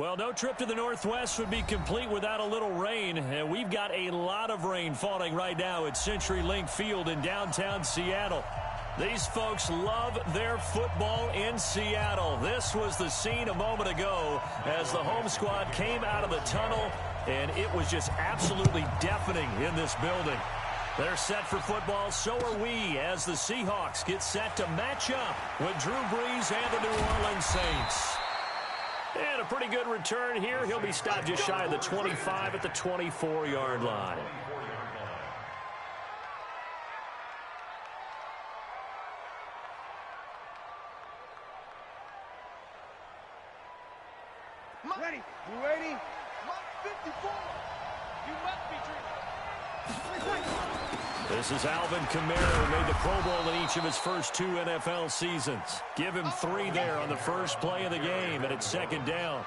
Well, no trip to the Northwest would be complete without a little rain. And we've got a lot of rain falling right now at CenturyLink Field in downtown Seattle. These folks love their football in Seattle. This was the scene a moment ago as the home squad came out of the tunnel, and it was just absolutely deafening in this building. They're set for football, so are we, as the Seahawks get set to match up with Drew Brees and the New Orleans Saints. And a pretty good return here. He'll be stopped just shy of the 25 at the 24-yard line. Ready? You ready? Mark 54. You must be dreaming. This is Alvin Kamara, who made the Pro Bowl in each of his first 2 NFL seasons. Give him 3 there on the first play of the game, and it's second down.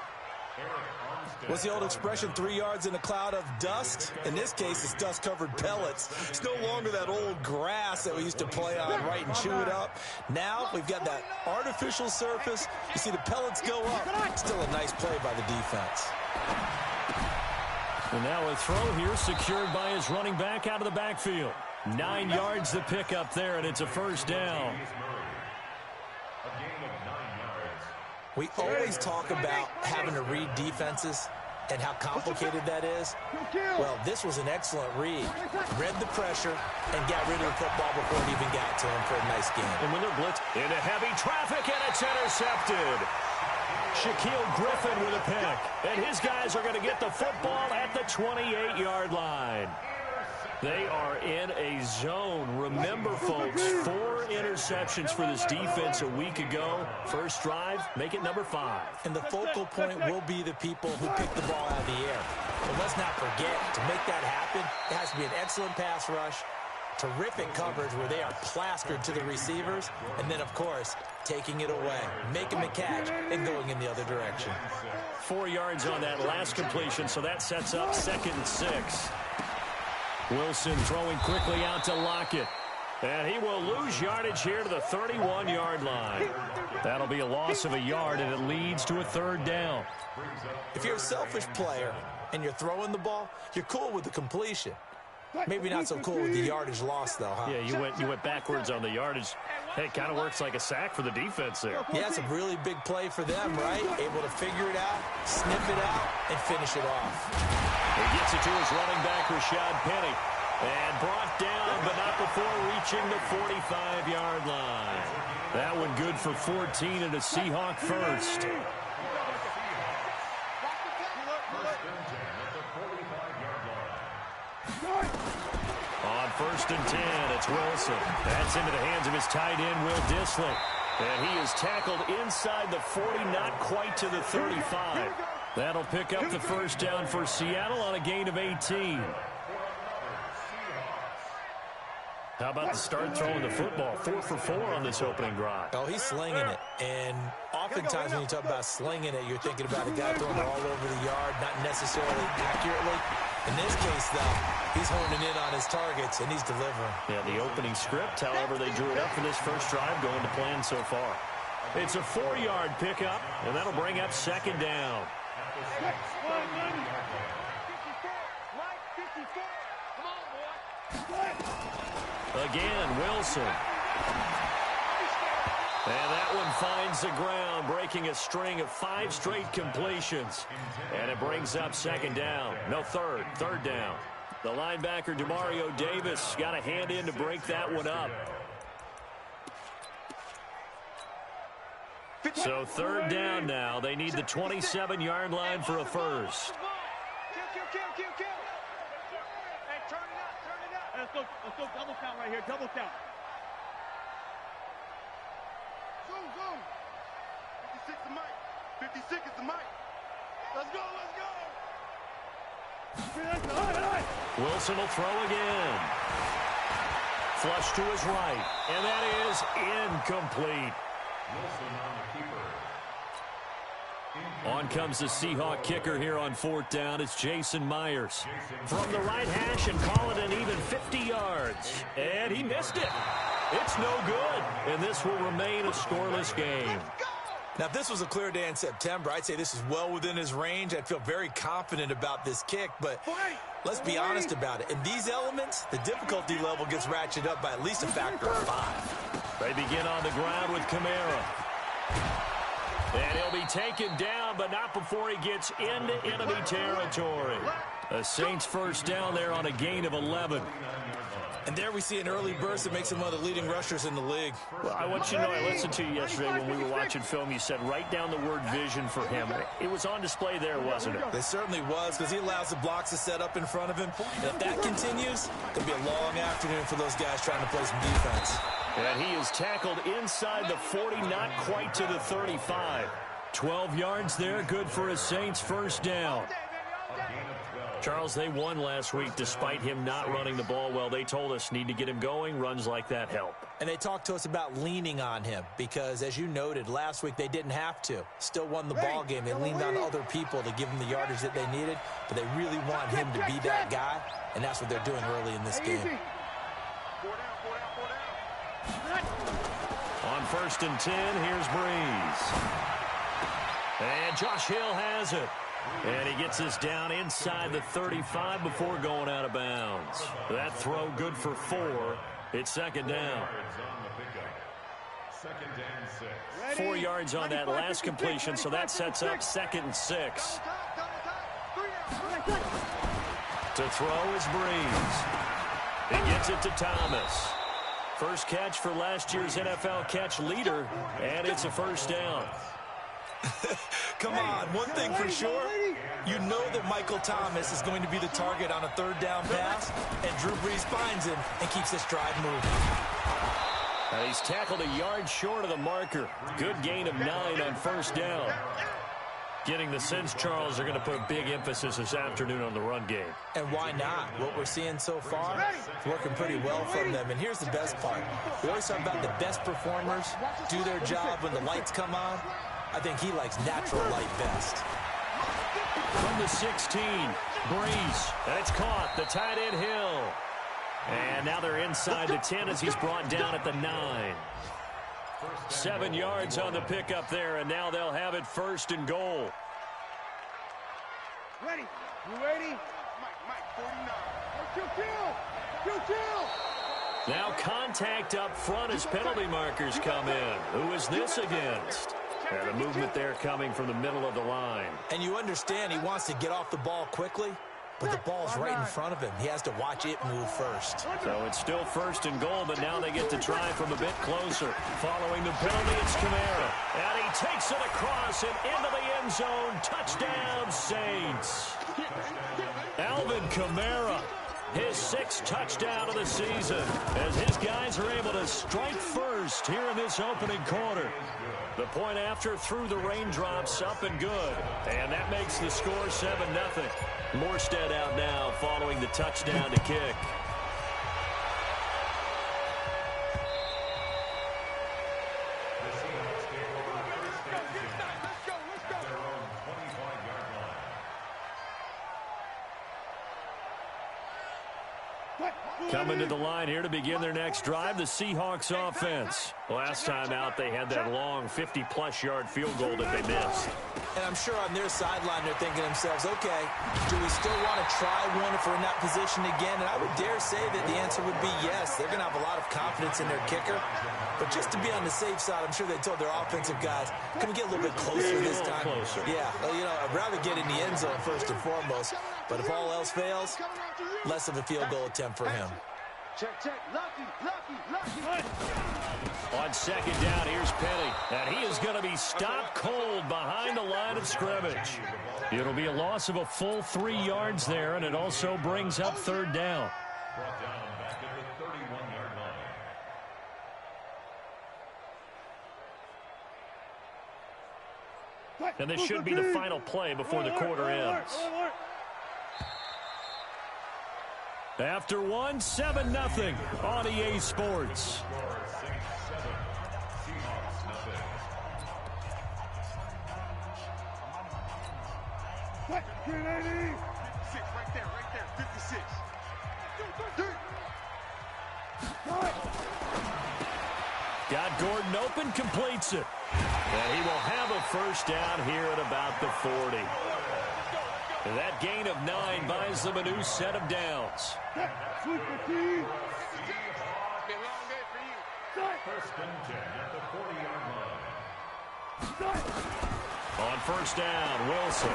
What's the old expression, 3 yards in a cloud of dust? In this case, it's dust-covered pellets. It's no longer that old grass that we used to play on, right, and chew it up. Now we've got that artificial surface. You see the pellets go up. Still a nice play by the defense. And now a throw here secured by his running back out of the backfield. 9 yards to pick up there, and it's a first down. We always talk about having to read defenses and how complicated that is. Well, this was an excellent read. Read the pressure and got rid of the football before it even got to him for a nice game. And when they're blitzed into heavy traffic, and it's intercepted. Shaquille Griffin with a pick. And his guys are going to get the football at the 28-yard line. They are in a zone. Remember, folks, 4 interceptions for this defense a week ago. First drive, make it number 5. And the focal point will be the people who pick the ball out of the air. But let's not forget, to make that happen, it has to be an excellent pass rush, terrific coverage where they are plastered to the receivers, and then, of course, taking it away, making the catch, and going in the other direction. 4 yards on that last completion, so that sets up 2nd and 6. Wilson throwing quickly out to Lockett. And he will lose yardage here to the 31-yard line. That'll be a loss of a yard, and it leads to a 3rd down. If you're a selfish player and you're throwing the ball, you're cool with the completion. Maybe not so cool with the yardage loss, though, huh? Yeah, you went backwards on the yardage. Hey, it kind of works like a sack for the defense there. Yeah, it's a really big play for them, right? Able to figure it out, sniff it out, and finish it off. He gets it to his running back, Rashad Penny. And brought down, but not before reaching the 45-yard line. That one good for 14 and a Seahawk first. On 1st and 10, it's Wilson. That's into the hands of his tight end, Will Dissly. And he is tackled inside the 40, not quite to the 35. That'll pick up the first down for Seattle on a gain of 18. How about the start throwing the football? 4 for 4 on this opening drive. Oh, he's slinging it. And oftentimes when you talk about slinging it, you're thinking about a guy throwing it all over the yard, not necessarily accurately. In this case, though, he's honing in on his targets, and he's delivering. Yeah, the opening script, however, they drew it up for this first drive, going to plan so far. It's a 4-yard pickup, and that'll bring up 2nd down. Again, Wilson. And that one finds the ground, breaking a string of 5 straight completions. And it brings up 2nd down. No, third down. The linebacker, Demario Davis, got a hand in to break that one up. So 3rd down now. They need the 27-yard line for a first. Let's go double count right here, double count. Zoom. 56 is the mic. 56 is the mic. Let's go. Wilson will throw again. Flush to his right. And that is incomplete. On comes the Seahawk kicker here on 4th down. It's Jason Myers. From the right hash and call it an even 50 yards. And he missed it. It's no good. And this will remain a scoreless game. Now, if this was a clear day in September, I'd say this is well within his range. I'd feel very confident about this kick, but let's be honest about it. In these elements, the difficulty level gets ratcheted up by at least a factor of 5. They begin on the ground with Kamara. And he'll be taken down, but not before he gets into enemy territory. A Saints first down there on a gain of 11. And there we see an early burst that makes him one of the leading rushers in the league. Well, I want you to know, I listened to you yesterday when we were watching film. You said write down the word vision for him. It was on display there, wasn't it? It certainly was, because he allows the blocks to set up in front of him. And if that continues, it's going to be a long afternoon for those guys trying to play some defense. And he is tackled inside the 40, not quite to the 35. 12 yards there, good for a Saints first down. Charles, they won last week despite him not running the ball well. They told us need to get him going. Runs like that help. And they talked to us about leaning on him because, as you noted, last week they didn't have to. Still won the ball game. They leaned on other people to give them the yardage that they needed, but they really want him to be that guy, and that's what they're doing early in this game. On 1st and 10, here's Breeze. And Josh Hill has it. And he gets us down inside the 35 before going out of bounds. That throw good for 4. It's second down. 4 yards on that last completion, so that sets up 2nd and 6. To throw is Breeze. He gets it to Thomas. First catch for last year's NFL catch leader, and it's a first down. Come on, one thing for sure, you know that Michael Thomas is going to be the target on a 3rd down pass, and Drew Brees finds him and keeps this drive moving. Now he's tackled a yard short of the marker. Good gain of 9 on 1st down. Getting the sense, Charles, they're going to put a big emphasis this afternoon on the run game. And why not? What we're seeing so far is working pretty well from them. And here's the best part. We always talk about the best performers do their job when the lights come on. I think he likes natural light best. From the 16, Breeze. And it's caught. The tight end Hill. And now they're inside the 10 as he's brought down at the 9. 7 yards on the pickup there, and now they'll have it 1st and goal. Ready? You ready? Mike, 49. Kill. Now contact up front as penalty markers come in. Who is this against? And a movement there coming from the middle of the line. And you understand he wants to get off the ball quickly, but the ball's right in front of him. He has to watch it move first. So it's still 1st and goal, but now they get to try from a bit closer. Following the penalty, it's Kamara. And he takes it across and into the end zone. Touchdown, Saints. Alvin Kamara, his 6th touchdown of the season, as his guys are able to strike first here in this opening quarter. The point after through the raindrops, up and good. And that makes the score 7-0. Morstead out now following the touchdown to kick. Coming to the line here to begin their next drive, the Seahawks offense. Last time out, they had that long 50-plus yard field goal that they missed. And I'm sure on their sideline, they're thinking to themselves, okay, do we still want to try one if we're in that position again? And I would dare say that the answer would be yes. They're going to have a lot of confidence in their kicker. But just to be on the safe side, I'm sure they told their offensive guys, can we get a little bit closer this time? Closer. Yeah, well, you know, I'd rather get in the end zone first and foremost. But if all else fails, less of a field goal attempt for him. Check. Lucky. On 2nd down, here's Penny. And he is going to be stopped cold behind the line of scrimmage. It'll be a loss of a full 3 yards there, and it also brings up 3rd down. Brought down back at the 31-yard line. And this should be the final play before the quarter ends. After 1, 7-0 on EA Sports. Right there, 56. Got Gordon open, completes it. And he will have a first down here at about the 40. And that gain of 9 buys them a new set of downs. First and 10 at the 40-yard line. On first down, Wilson.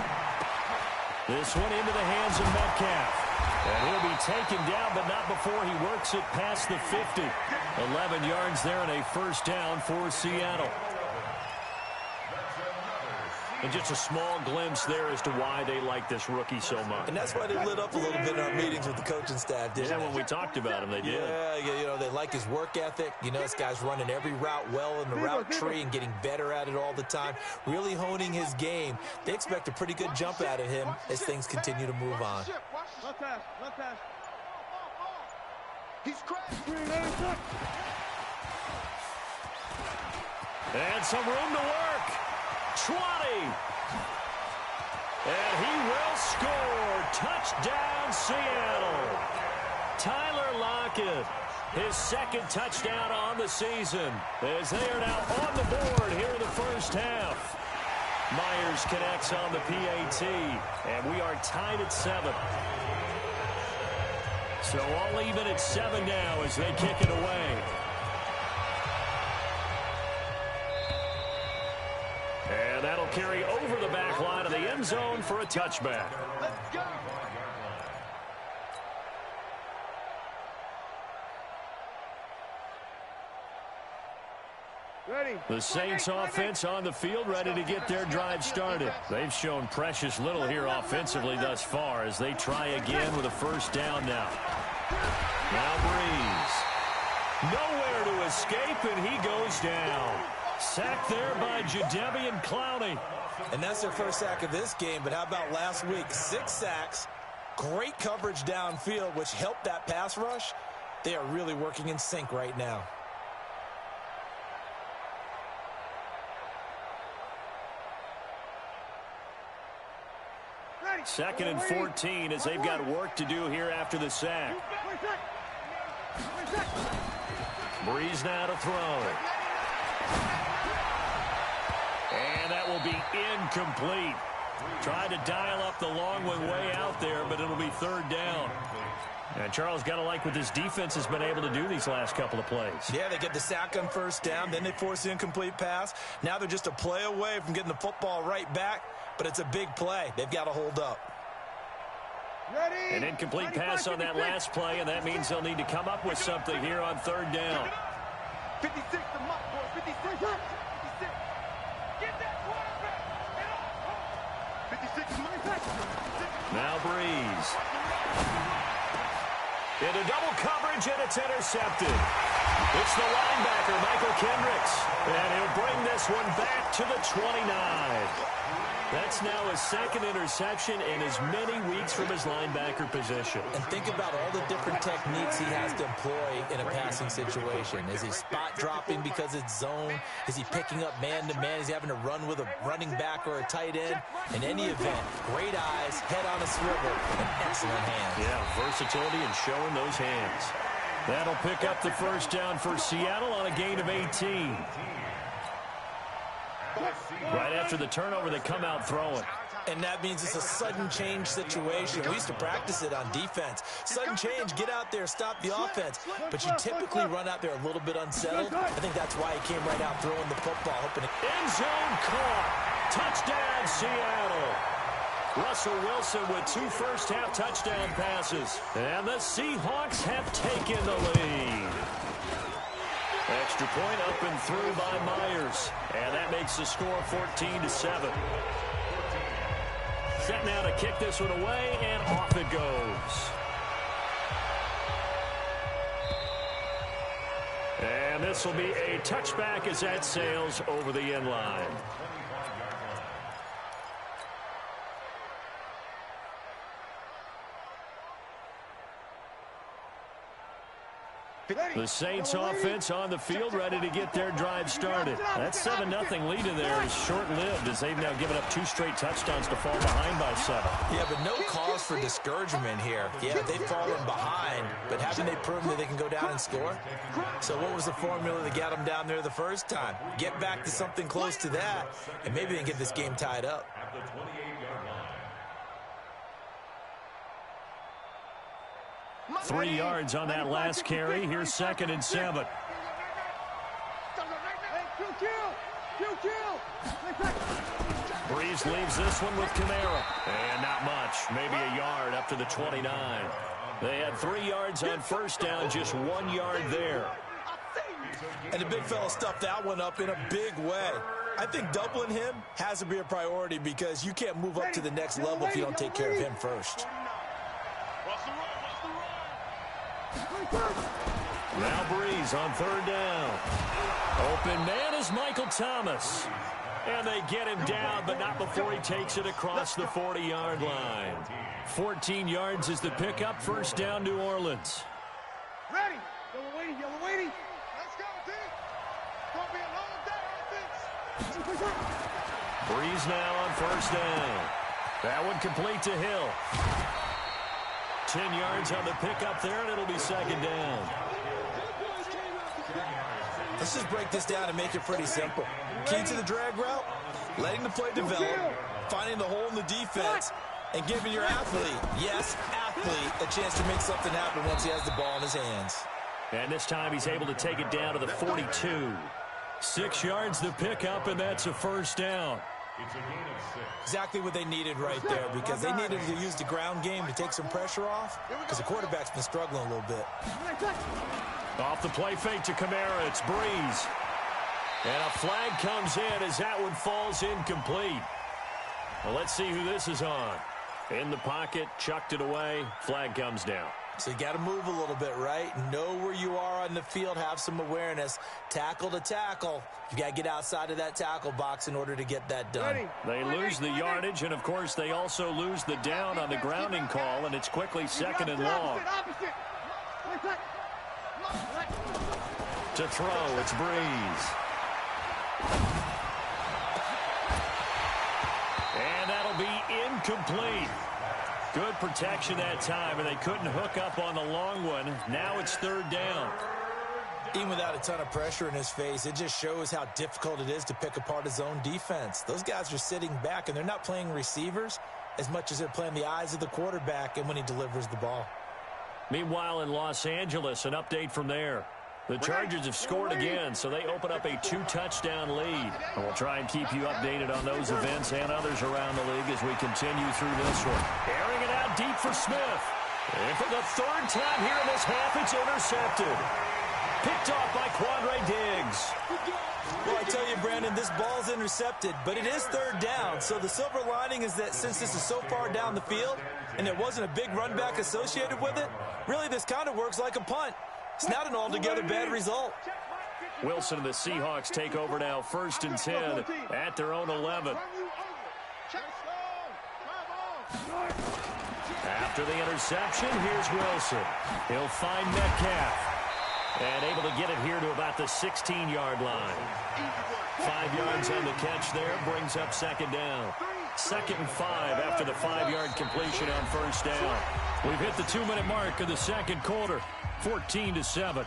This one into the hands of Metcalf. And he'll be taken down, but not before he works it past the 50. 11 yards there and a first down for Seattle. And just a small glimpse there as to why they like this rookie so much. And that's why they lit up a little bit in our meetings with the coaching staff, didn't they? When we talked about him, they did. Yeah, you know, they like his work ethic. You know, this guy's running every route well in the route tree and getting better at it all the time, really honing his game. They expect a pretty good jump out of him as things continue to move on. Left pass. He's crashed. And some room to work. 20. And he will score. Touchdown, Seattle. Tyler Lockett, his second touchdown on the season, as they are now on the board here in the first half. Myers connects on the PAT, and we are tied at 7. So all even at 7 now as they kick it away. And that'll carry over the back line of the end zone for a touchback. Let's go. The Saints offense on the field, ready to get their drive started. They've shown precious little here offensively thus far as they try again with a first down now. Now Breeze. Nowhere to escape, and he goes down. Sacked there by Jadeveon Clowney. And that's their first sack of this game, but how about last week? 6 sacks, great coverage downfield, which helped that pass rush. They are really working in sync right now. Second and 14 as they've got work to do here after the sack. Breeze now to throw. And that will be incomplete. Tried to dial up the long one way out there, but it'll be third down. And Charles, got to like what this defense has been able to do these last couple of plays. Yeah, they get the sack on first down, then they force the incomplete pass. Now they're just a play away from getting the football right back, but it's a big play. They've got to hold up. Ready? An incomplete pass on that last play, and that means they'll need to come up with something here on third down. 56 to Mutt, boy. 56. 56. Get that quarterback. 56 to Mutt. Now Breeze. Into double coverage, and it's intercepted. It's the linebacker, Michael Kendricks. And he'll bring this one back to the 29. That's now his second interception in as many weeks from his linebacker position. And think about all the different techniques he has to employ in a passing situation. Is he spot dropping because it's zone? Is he picking up man-to-man? Is he having to run with a running back or a tight end? In any event, great eyes, head on a swivel, and excellent hands. Yeah, versatility and showing those hands. That'll pick up the first down for Seattle on a gain of 18. Right after the turnover, they come out throwing. And that means it's a sudden change situation. We used to practice it on defense. Sudden change, get out there, stop the offense. But you typically run out there a little bit unsettled. I think that's why he came right out throwing the football. Hoping to... End zone caught. Touchdown, Seattle. Russell Wilson with 2 first-half touchdown passes. And the Seahawks have taken the lead. Extra point up and through by Myers. And that makes the score 14-7. Set now to kick this one away, and off it goes. And this will be a touchback as that sails over the end line. The Saints offense on the field, ready to get their drive started. That 7-0 lead in there is short-lived as they've now given up 2 straight touchdowns to fall behind by 7. Yeah, but no cause for discouragement here. Yeah, they've fallen behind, but haven't they proven that they can go down and score? So what was the formula that got them down there the first time? Get back to something close to that, and maybe they can get this game tied up. 3 yards on that last carry. Here's 2nd and 7. Breeze leaves this one with Kamara. And not much. Maybe a yard up to the 29. They had 3 yards on first down, just 1 yard there. And the big fella stuffed that one up in a big way. I think doubling him has to be a priority because you can't move up to the next level if you don't take care of him first. Now Breeze on 3rd down. Open man is Michael Thomas. And they get him down, but not before he takes it across the 40-yard line. 14 yards is the pickup. First down, New Orleans. Ready. Yellow waiting. Let's go, team. Gonna be a long day, offense. Breeze now on first down. That one complete to Hill. 10 yards on the pickup there, and it'll be 2nd down. Let's just break this down and make it pretty simple. Key to the drag route, letting the play develop, finding the hole in the defense, and giving your athlete, yes, athlete, a chance to make something happen once he has the ball in his hands. And this time he's able to take it down to the 42. 6 yards the pickup, and that's a first down. Exactly what they needed right there because they needed to use the ground game to take some pressure off because the quarterback's been struggling a little bit. Off the play fake to Kamara, it's Breeze. And a flag comes in as that one falls incomplete. Well, let's see who this is on. In the pocket, chucked it away, flag comes down. So you got to move a little bit, right? Know where you are on the field, have some awareness. Tackle to tackle. You got to get outside of that tackle box in order to get that done. They lose the yardage, and of course they also lose the down on the grounding call, and it's quickly 2nd and long. To throw, it's Breeze. And that'll be incomplete. Good protection that time, and they couldn't hook up on the long one. Now it's 3rd down. Even without a ton of pressure in his face, it just shows how difficult it is to pick apart his own defense. Those guys are sitting back, and they're not playing receivers as much as they're playing the eyes of the quarterback and when he delivers the ball. Meanwhile, in Los Angeles, an update from there. The Chargers have scored again, so they open up a 2-touchdown lead. And we'll try and keep you updated on those events and others around the league as we continue through this one. Airing it out deep for Smith. And for the 3rd time here in this half, it's intercepted. Picked off by Quandre Diggs. Well, I tell you, Brandon, this ball's intercepted, but it is 3rd down. So the silver lining is that since this is so far down the field and there wasn't a big run back associated with it, really this kind of works like a punt. It's not an altogether bad result. Wilson and the Seahawks take over now, 1st and 10 at their own 11. After the interception, here's Wilson. He'll find Metcalf. And able to get it here to about the 16-yard line. 5 yards on the catch there, brings up 2nd down. 2nd and 5 after the 5-yard completion on first down. We've hit the 2-minute mark of the 2nd quarter, 14-7.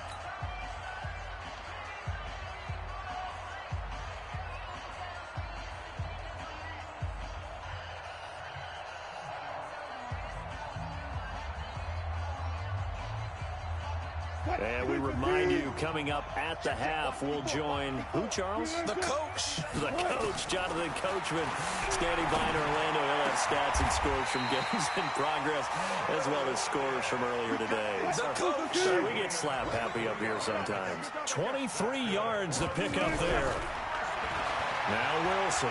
And we remind you, coming up at the half, we'll join who, Charles? The coach. The coach, Jonathan Coachman, standing by in Orlando. He'll have stats and scores from games in progress, as well as scores from earlier today. The coach. So we get slap happy up here sometimes. 23 yards to pick up there. Now Wilson.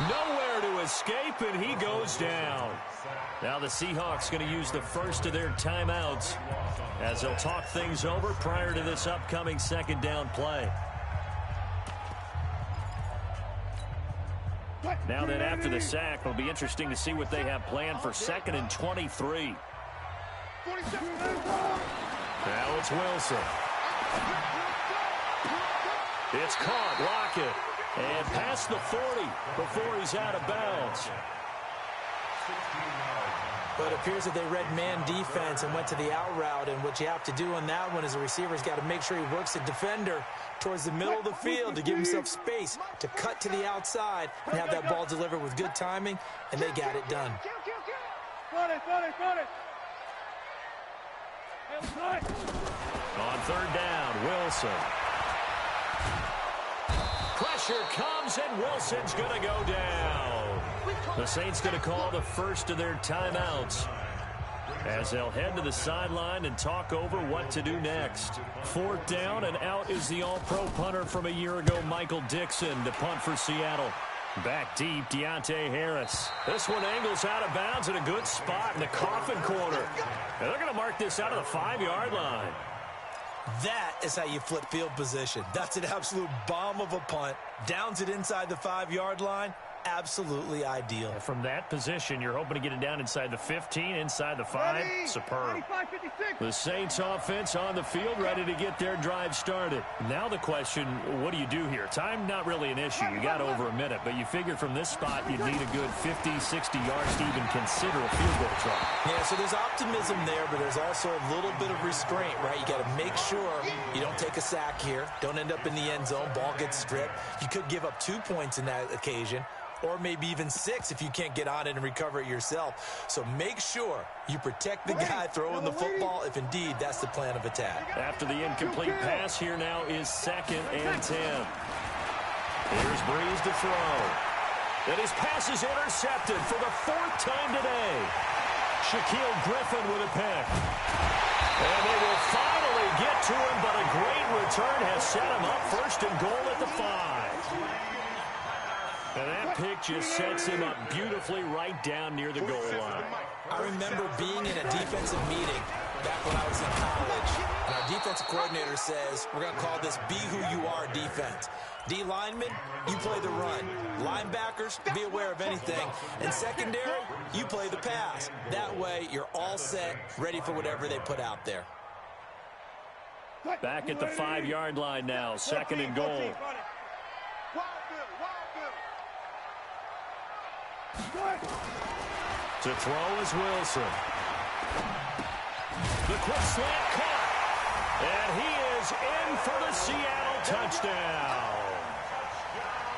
Nowhere to escape, and he goes down. Now the Seahawks going to use the first of their timeouts as they'll talk things over prior to this upcoming 2nd down play. Now then, after the sack, it'll be interesting to see what they have planned for 2nd and 23. Now it's Wilson. It's caught. Lockett. And past the 40 before he's out of bounds. But it appears that they read man defense and went to the out route. And what you have to do on that one is the receiver's got to make sure he works the defender towards the middle of the field to give himself space to cut to the outside and have that ball delivered with good timing, and they got it done. On third down, Wilson. Pressure comes, and Wilson's going to go down. The Saints going to call the first of their timeouts as they'll head to the sideline and talk over what to do next. Fourth down, and out is the all-pro punter from a year ago, Michael Dixon, to punt for Seattle. Back deep, Deontay Harris. This one angles out of bounds in a good spot in the coffin corner. And they're going to mark this out of the 5-yard line. That is how you flip field position. That's an absolute bomb of a punt. Downs it inside the 5-yard line. Absolutely ideal. From that position, you're hoping to get it down inside the 15, inside the 5. Superb. The Saints offense on the field, ready to get their drive started. Now the question, what do you do here? Time not really an issue. You got over a minute, but you figured from this spot you'd need a good 50, 60 yards to even consider a field goal try. Yeah, so there's optimism there, but there's also a little bit of restraint, right? You got to make sure you don't take a sack here. Don't end up in the end zone. Ball gets stripped. You could give up 2 points in that occasion, or maybe even 6 if you can't get on it and recover it yourself. So make sure you protect the guy throwing the football if indeed that's the plan of attack. After the incomplete pass, here now is 2nd and 10. Here's Breeze to throw. And his pass is intercepted for the 4th time today. Shaquille Griffin with a pick. And they will finally get to him, but a great return has set him up 1st and goal at the 5. And that pick just sets him up beautifully right down near the goal line. I remember being in a defensive meeting back when I was in college, and our defensive coordinator says, we're going to call this be who you are defense. D linemen, you play the run. Linebackers, be aware of anything. And secondary, you play the pass. That way, you're all set, ready for whatever they put out there. Back at the 5-yard line now, 2nd and goal. To throw is Wilson. The quick slant caught. And he is in for the Seattle touchdown.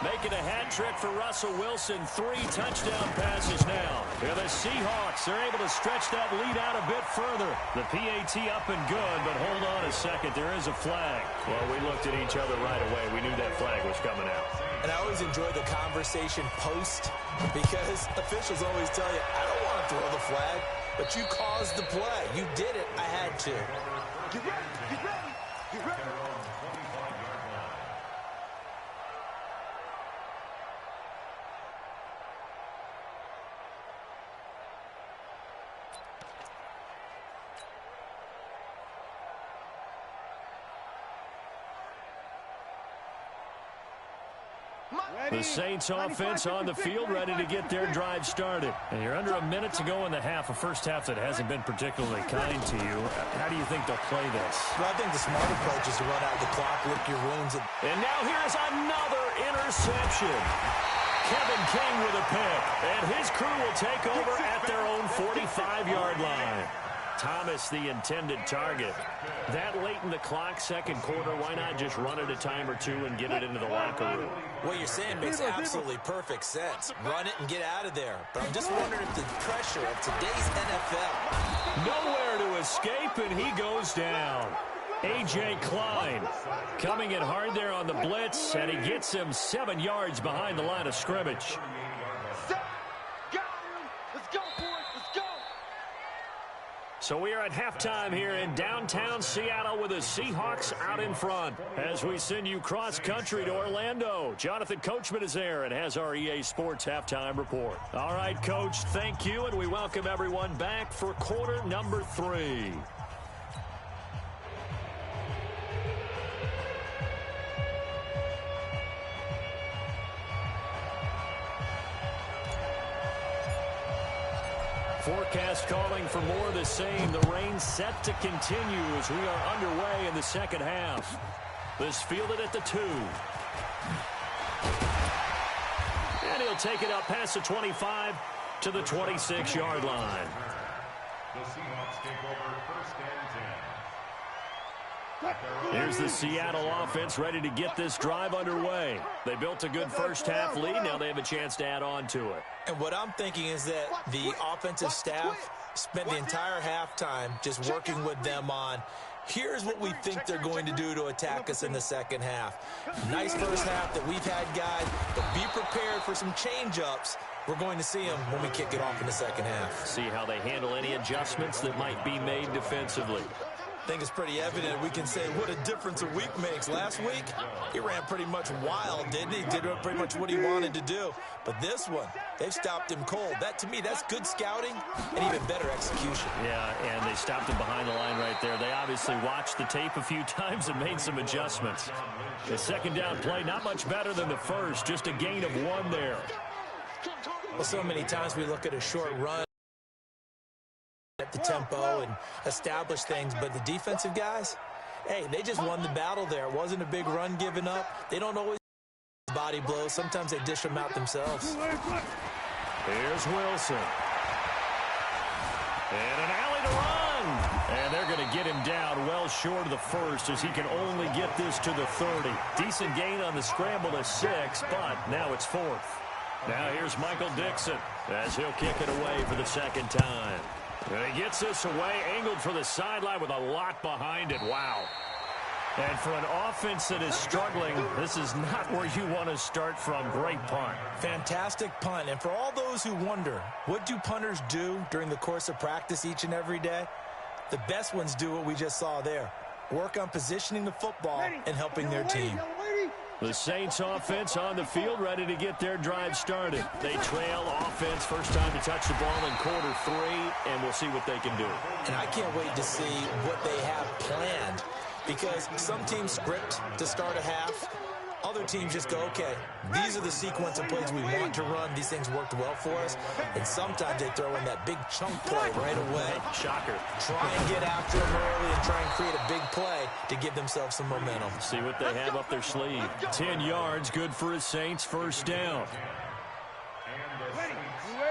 Making a hat trick for Russell Wilson. 3 touchdown passes now. Yeah, the Seahawks are able to stretch that lead out a bit further. The PAT up and good, but hold on a second. There is a flag. Well, we looked at each other right away. We knew that flag was coming out. And I always enjoy the conversation post because officials always tell you, I don't want to throw the flag, but you caused the play. You did it. I had to. Get ready, get ready, get ready. The Saints offense on the field ready to get their drive started. And you're under a minute to go in the half, a first half that hasn't been particularly kind to you. How do you think they'll play this? Well, I think the smart approach is to run out the clock, lick your wounds. And now here's another interception. Kevin King with a pick. And his crew will take over at their own 45-yard line. Thomas, the intended target. That late in the clock, 2nd quarter, why not just run it a time or 2 and get it into the locker room? What you're saying makes absolutely perfect sense. Run it and get out of there. But I'm just wondering if the pressure of today's NFL. Nowhere to escape, and he goes down. A.J. Klein coming in hard there on the blitz, and he gets him 7 yards behind the line of scrimmage. So we are at halftime here in downtown Seattle with the Seahawks out in front. As we send you cross-country to Orlando, Jonathan Coachman is there and has our EA Sports halftime report. All right, Coach, thank you, and we welcome everyone back for quarter number 3. Forecast calling for more of the same. The rain set to continue as we are underway in the second half. This fielded at the 2. And he'll take it up past the 25 to the 26-yard line. The Seahawks take over first and 10. Here's the Seattle offense ready to get this drive underway. They built a good first-half lead. Now they have a chance to add on to it. And what I'm thinking is that the offensive staff spent the entire halftime just working with them on, here's what we think they're going to do to attack us in the second half. Nice first half that we've had, guys, but be prepared for some change-ups. We're going to see them when we kick it off in the second half. See how they handle any adjustments that might be made defensively. I think it's pretty evident. We can say what a difference a week makes. Last week, he ran pretty much wild, didn't he? Did pretty much what he wanted to do. But this one, they've stopped him cold. That, to me, that's good scouting and even better execution. Yeah, and they stopped him behind the line right there. They obviously watched the tape a few times and made some adjustments. The second down play, not much better than the first. Just a gain of 1 there. Well, so many times we look at a short run at the tempo and establish things, but the defensive guys, hey, they just won the battle there. It wasn't a big run given up. They don't always body blows. Sometimes they dish them out themselves. Here's Wilson. And an alley to run. And they're going to get him down well short of the first as he can only get this to the 30. Decent gain on the scramble to 6, but now it's 4th. Now here's Michael Dixon as he'll kick it away for the second time. And he gets this away, angled for the sideline with a lot behind it. Wow. And for an offense that is struggling, this is not where you want to start from. Great punt. Fantastic punt. And for all those who wonder, what do punters do during the course of practice each and every day? The best ones do what we just saw there. Work on positioning the football and helping their team. The Saints offense on the field ready to get their drive started. They trail offense, first time to touch the ball in quarter 3, and we'll see what they can do. And I can't wait to see what they have planned, because some teams script to start a half. Other teams just go, okay, these are the sequence of plays we want to run. These things worked well for us. And sometimes they throw in that big chunk play right away. Shocker. Try and get after them early and try and create a big play to give themselves some momentum. See what they have up their sleeve. 10 yards, good for his Saints, first down.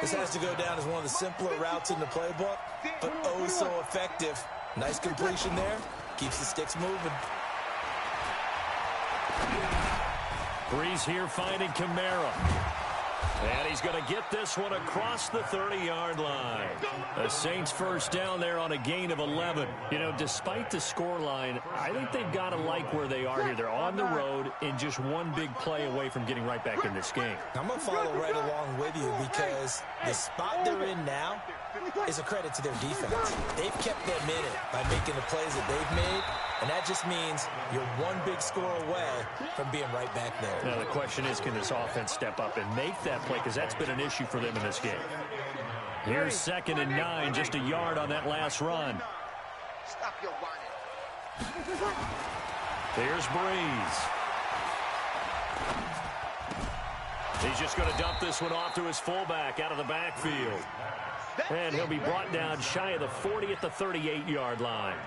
This has to go down as one of the simpler routes in the playbook, but oh so effective. Nice completion there. Keeps the sticks moving. Breeze here finding Kamara. And he's going to get this one across the 30-yard line. The Saints first down there on a gain of 11. You know, despite the scoreline, I think they've got to like where they are here. They're on the road and just one big play away from getting right back in this game. I'm going to follow right along with you because the spot they're in now is a credit to their defense. They've kept them in it by making the plays that they've made, and that just means you're one big score away from being right back there. Now, the question is, can this offense step up and make that play? Because that's been an issue for them in this game. Here's 2nd and 9, just a yard on that last run. Stop your whining. Here's Breeze. He's just going to dump this one off to his fullback out of the backfield. And he'll be brought down shy of the 40 at the 38-yard line.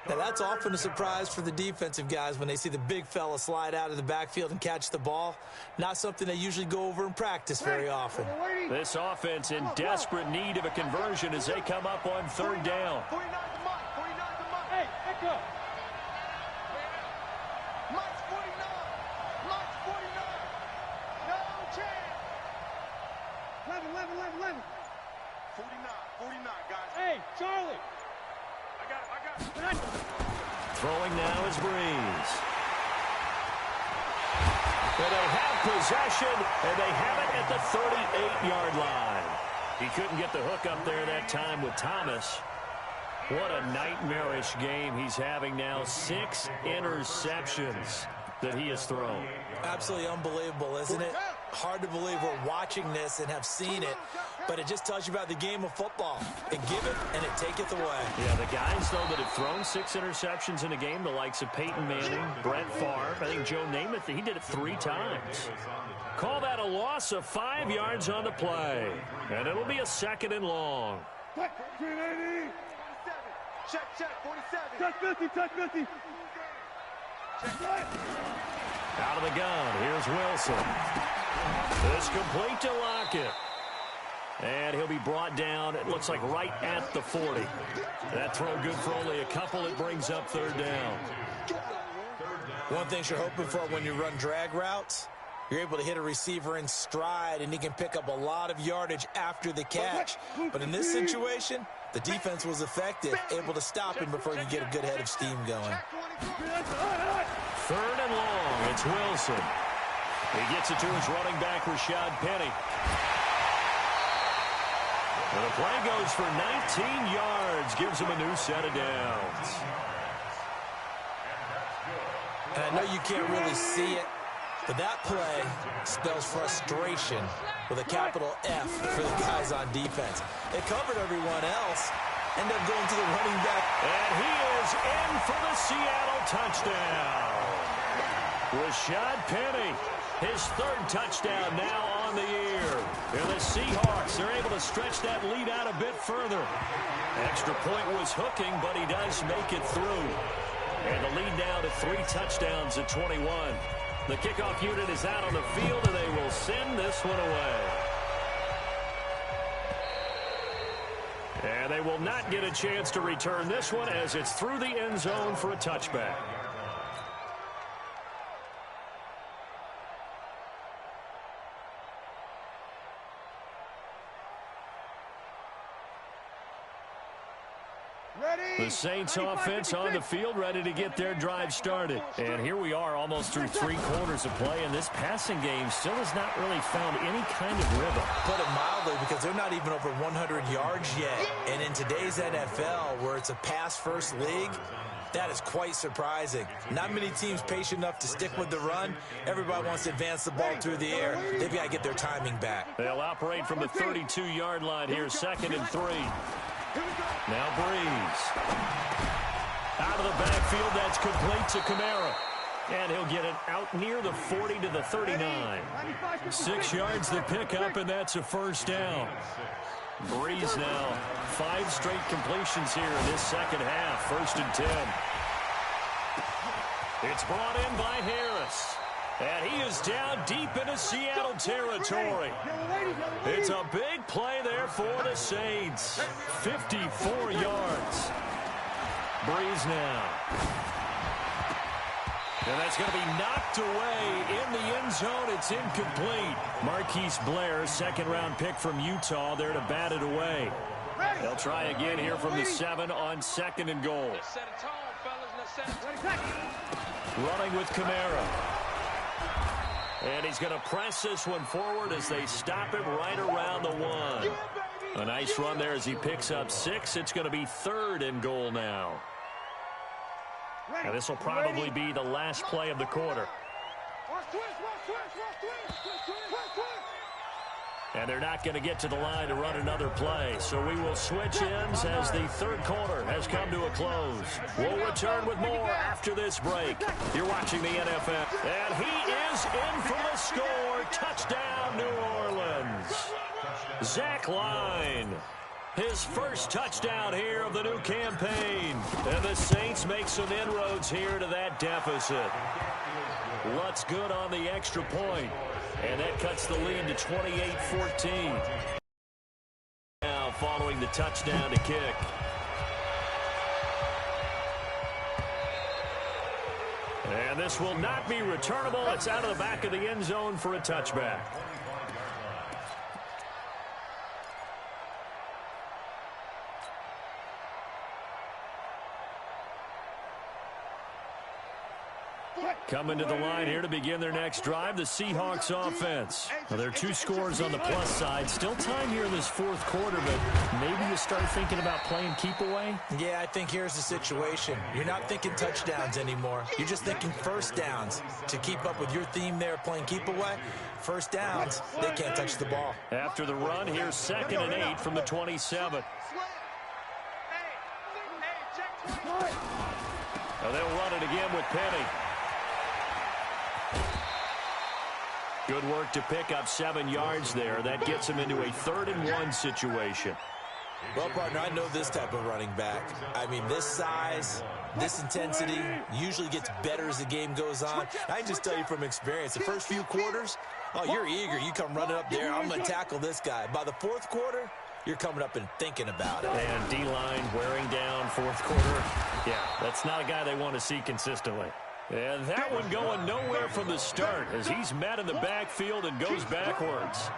Now, that's often a surprise for the defensive guys when they see the big fella slide out of the backfield and catch the ball. Not something they usually go over in practice very often. This offense in desperate need of a conversion as they come up on 3rd down. Hey, pick up. Mike's 49. Mike's 49. No chance. 11. 49, guys. Hey, Charlie. I got it. Throwing now is Breeze. And they have possession, and they have it at the 38-yard line. He couldn't get the hook up there that time with Thomas. What a nightmarish game he's having now. 6 interceptions that he has thrown. Absolutely unbelievable, isn't it? hard to believe we're watching this and have seen it, but it just tells you about the game of football. It giveth and it taketh away. Yeah, the guys, though, that have thrown 6 interceptions in a game, the likes of Peyton Manning, Brett Favre, I think Joe Namath, he did it 3 times. Call that a loss of 5 yards on the play, and it'll be a 2nd and long. Check, 47. Check 50, check 50. Out of the gun, here's Wilson. It's complete to Lockett. And he'll be brought down, it looks like right at the 40. That throw good for only a couple. It brings up 3rd down. One thing you're hoping for when you run drag routes, you're able to hit a receiver in stride, and he can pick up a lot of yardage after the catch. But in this situation, the defense was effective, able to stop him before you get a good head of steam going. 3rd and long, it's Wilson. He gets it to his running back, Rashad Penny. And the play goes for 19 yards, gives him a new set of downs. And I know you can't really see it, but that play spells frustration with a capital F for the guys on defense. They covered everyone else, end up going to the running back. And he is in for the Seattle touchdown. Rashad Penny, his 3rd touchdown now on the year. And the Seahawks are able to stretch that lead out a bit further. Extra point was hooking, but he does make it through. And the lead now to 3 touchdowns at 21. The kickoff unit is out on the field, and they will send this one away. And they will not get a chance to return this one as it's through the end zone for a touchback. The Saints offense on the field, ready to get their drive started. And here we are almost through 3 quarters of play, and this passing game still has not really found any kind of rhythm. Put it mildly, because they're not even over 100 yards yet. And in today's NFL, where it's a pass-first league, that is quite surprising. Not many teams patient enough to stick with the run. Everybody wants to advance the ball through the air. They've got to get their timing back. They'll operate from the 32-yard line here, 2nd and 3. Now Breeze. Out of the backfield, that's complete to Kamara. And he'll get it out near the 40 to the 39. 6 yards the pickup, and that's a 1st down. Breeze now, 5 straight completions here in this 2nd half, 1st and 10. It's brought in by Harris. And he is down deep into Seattle territory. It's a big play there for the Saints. 54 yards. Breeze now. And that's going to be knocked away in the end zone. It's incomplete. Marquise Blair, 2nd-round pick from Utah, there to bat it away. They'll try again here from the 7 on 2nd and goal. Running with Kamara. And he's going to press this one forward as they stop him right around the 1. A nice run there as he picks up 6. It's going to be 3rd and goal now. And this will probably be the last play of the quarter. And they're not going to get to the line to run another play. So we will switch ends as the 3rd quarter has come to a close. We'll return with more after this break. You're watching the NFL. And he is in for the score. Touchdown, New Orleans. Zach Line. His 1st touchdown here of the new campaign. And the Saints make some inroads here to that deficit. Lutz good on the extra point. And that cuts the lead to 28-14. Now following the touchdown to kick. And this will not be returnable. It's out of the back of the end zone for a touchback. Coming to the line here to begin their next drive, the Seahawks offense. Well, there are 2 scores on the plus side. Still time here in this fourth quarter, but maybe you start thinking about playing keep away? Yeah, I think here's the situation. You're not thinking touchdowns anymore. You're just thinking first downs. To keep up with your theme there, playing keep away, first downs, they can't touch the ball. After the run, here's 2nd and 8 from the 27. Well, they'll run it again with Penny. Good work to pick up 7 yards there. That gets him into a 3rd and 1 situation. Well, partner, I know this type of running back. I mean, this size, this intensity usually gets better as the game goes on. I can just tell you from experience, the first few quarters, oh, you're eager. You come running up there, I'm going to tackle this guy. By the 4th quarter, you're coming up and thinking about it. And D-line wearing down 4th quarter. Yeah, that's not a guy they want to see consistently. And that one going nowhere from the start as he's met in the backfield and goes backwards.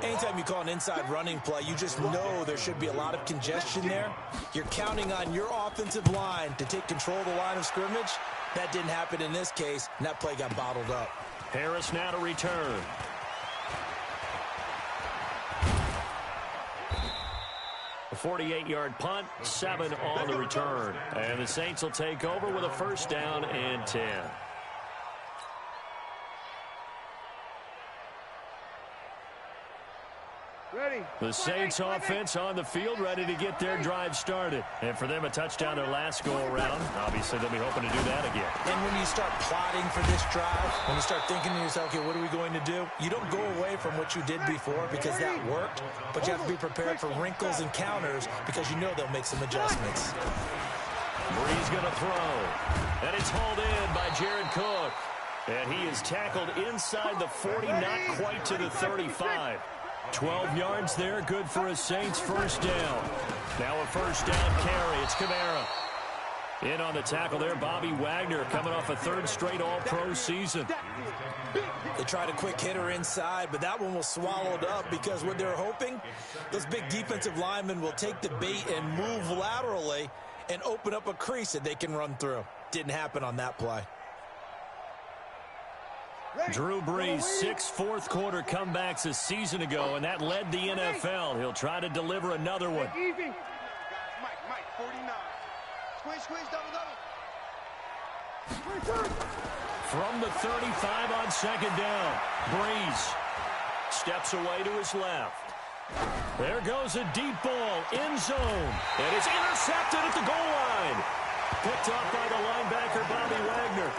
Anytime you call an inside running play, you just know there should be a lot of congestion there. You're counting on your offensive line to take control of the line of scrimmage. That didn't happen in this case, and that play got bottled up. Harris now to return. A 48-yard punt, 7 on the return. And the Saints will take over with a 1st down and 10. The Saints offense on the field, ready to get their drive started. And for them, a touchdown their last go-around. Obviously, they'll be hoping to do that again. And when you start plotting for this drive, when you start thinking to yourself, okay, what are we going to do? You don't go away from what you did before because that worked, but you have to be prepared for wrinkles and counters because you know they'll make some adjustments. Bree's going to throw. And it's hauled in by Jared Cook. And he is tackled inside the 40, not quite to the 35. 12 yards there, good for a Saints 1st down. Now a 1st down carry. It's Kamara. In on the tackle there, Bobby Wagner coming off a 3rd straight All-Pro season. They tried a quick hitter inside, but that one was swallowed up because what they're hoping, those big defensive linemen will take the bait and move laterally and open up a crease that they can run through. Didn't happen on that play. Drew Brees, 6 fourth quarter comebacks a season ago, and that led the NFL. He'll try to deliver another one. Mike, 49. Squeeze, double. From the 35 on 2nd down, Brees steps away to his left. There goes a deep ball, end zone, and it's intercepted at the goal line. Picked off by the linebacker, Bobby Wagner.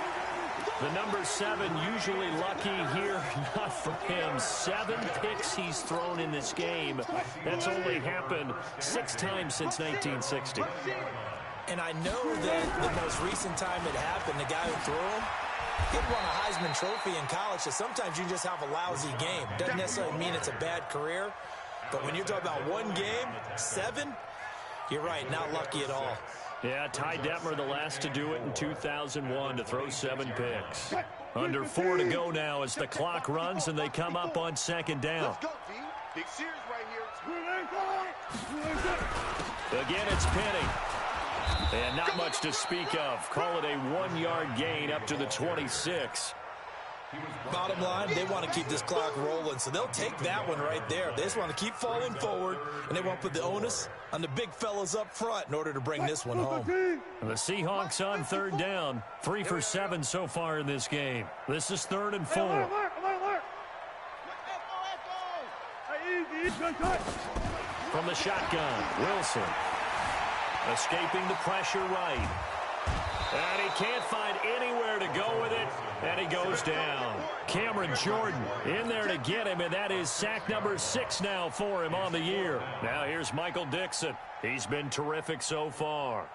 The number 7 usually lucky here, not for him. 7 picks he's thrown in this game. That's only happened 6 times since 1960. And I know that the most recent time it happened, the guy who threw him, he won a Heisman Trophy in college, so sometimes you just have a lousy game. Doesn't necessarily mean it's a bad career, but when you're talking about one game, 7, you're right, not lucky at all. Yeah, Ty Detmer, the last to do it in 2001, to throw 7 picks. Under 4 to go now as the clock runs and they come up on 2nd down. Let's go, D. Big Sears right here. Again, it's Penny. And not much to speak of. Call it a 1-yard gain up to the 26. Bottom line, they want to keep this clock rolling, so they'll take that one right there. They just want to keep falling forward, and they want to put the onus on the big fellas up front in order to bring this one home. The Seahawks on 3rd down. 3 for 7 so far in this game. This is 3rd and 4. From the shotgun, Wilson. Escaping the pressure right. And he can't find anywhere to go with it, and he goes down. Cameron Jordan in there to get him, and that is sack number 6 now for him on the year. Now here's Michael Dixon. He's been terrific so far.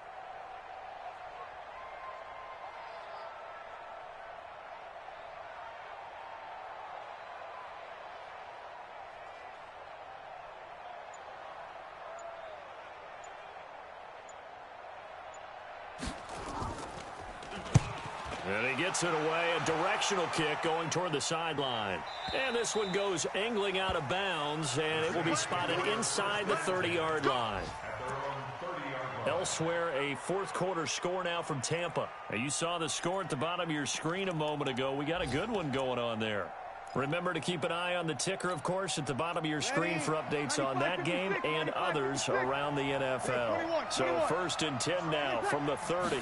And he gets it away, a directional kick going toward the sideline. And this one goes angling out of bounds, and it will be spotted inside the 30-yard line. At their own 30-yard Elsewhere, a fourth quarter score now from Tampa. Now, you saw the score at the bottom of your screen a moment ago. We got a good one going on there. Remember to keep an eye on the ticker, of course, at the bottom of your screen for updates on that game and others around the NFL. So 1st and 10 now from the 30.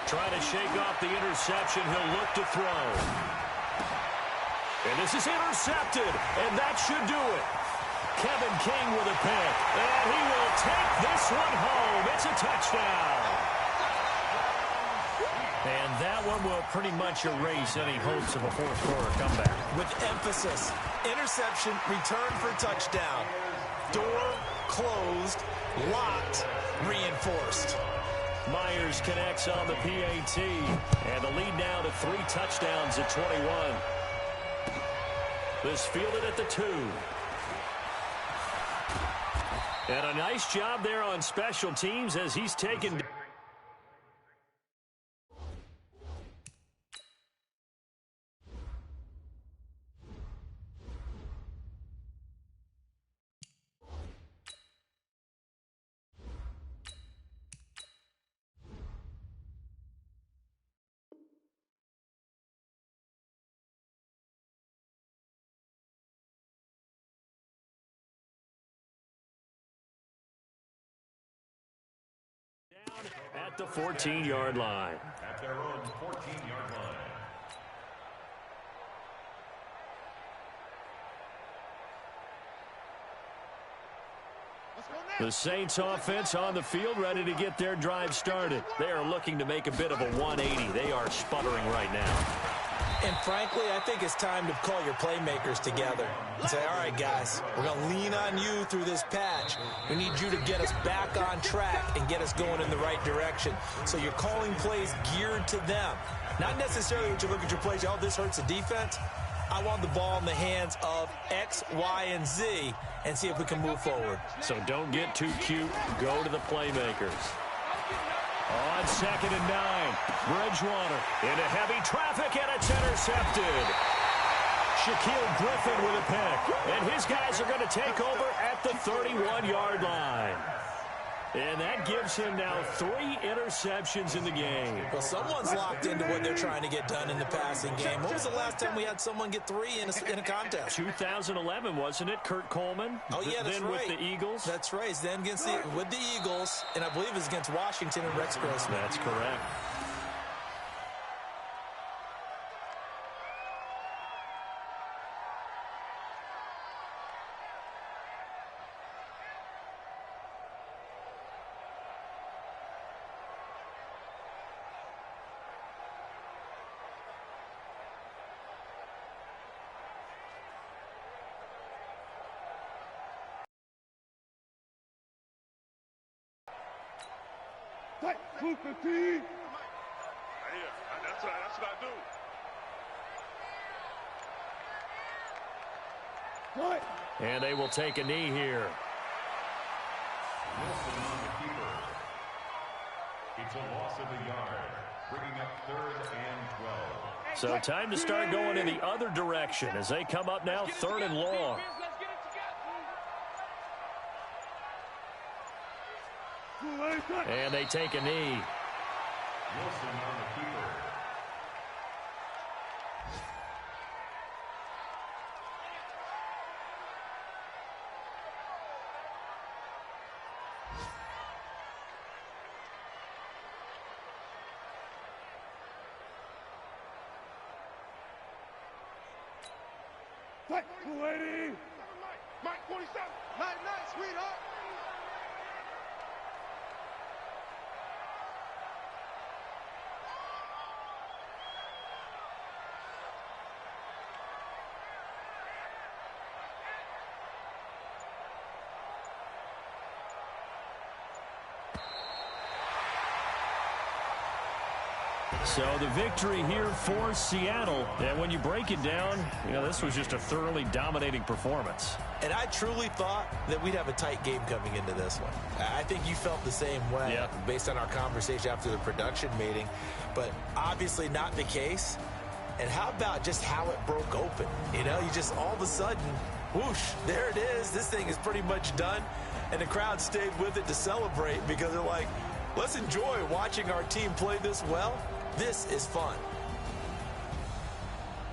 Trying to shake off the interception. He'll look to throw. And this is intercepted, and that should do it. Kevin King with a pick, and he will take this one home. It's a touchdown. And that one will pretty much erase any hopes of a fourth quarter comeback. With emphasis, interception, return for touchdown. Door closed, locked, reinforced. Myers connects on the PAT, and the lead now to 3 touchdowns at 21. This fielded at the 2. And a nice job there on special teams as he's taken... at the 14-yard line. At their own 14-yard line. The Saints offense on the field, ready to get their drive started. They are looking to make a bit of a 180. They are sputtering right now. And frankly, I think it's time to call your playmakers together and say, all right, guys, we're going to lean on you through this patch. We need you to get us back on track and get us going in the right direction. So you're calling plays geared to them. Not necessarily when you look at your plays, oh, this hurts the defense. I want the ball in the hands of X, Y, and Z and see if we can move forward. So don't get too cute. Go to the playmakers. On 2nd and 9, Bridgewater into heavy traffic, and it's intercepted. Shaquille Griffin with a pick, and his guys are going to take over at the 31-yard line. And that gives him now 3 interceptions in the game. Well, someone's locked into what they're trying to get done in the passing game. When was the last time we had someone get 3 in a contest? 2011, wasn't it? Kurt Coleman? Oh, yeah, that's then right. With the Eagles? That's right. Then with the Eagles, and I believe it was against Washington and Rex Grossman. That's correct. Move 15. Yeah, that's what I do. Right. And they will take a knee here. Wilson on the keeper. It's a loss of a yard, bringing up 3rd and 12. So time to start going in the other direction as they come up now 3rd and long. And they take a knee. Wilson on the keeper. Mike, 280. Mike, 47. Night, sweetheart. So the victory here for Seattle. And when you break it down, this was just a thoroughly dominating performance. And I truly thought that we'd have a tight game coming into this one. I think you felt the same way based on our conversation after the production meeting. But obviously not the case. And how about just how it broke open? You just all of a sudden, Whoosh, there it is. This thing is pretty much done. And the crowd stayed with it to celebrate because they're like, let's enjoy watching our team play this well. This is fun.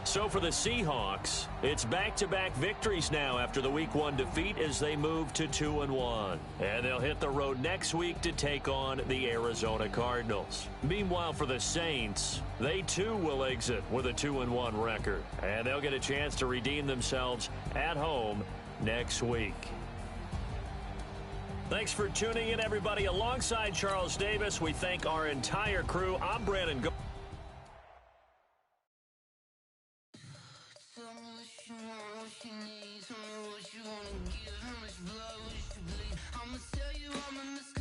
So for the Seahawks, it's back-to-back victories now after the Week 1 defeat as they move to 2-1. And they'll hit the road next week to take on the Arizona Cardinals. Meanwhile, for the Saints, they too will exit with a 2-1 record. And they'll get a chance to redeem themselves at home next week. Thanks for tuning in, everybody. Alongside Charles Davis, we thank our entire crew. I'm Brandon Go. I'ma tell you I'm a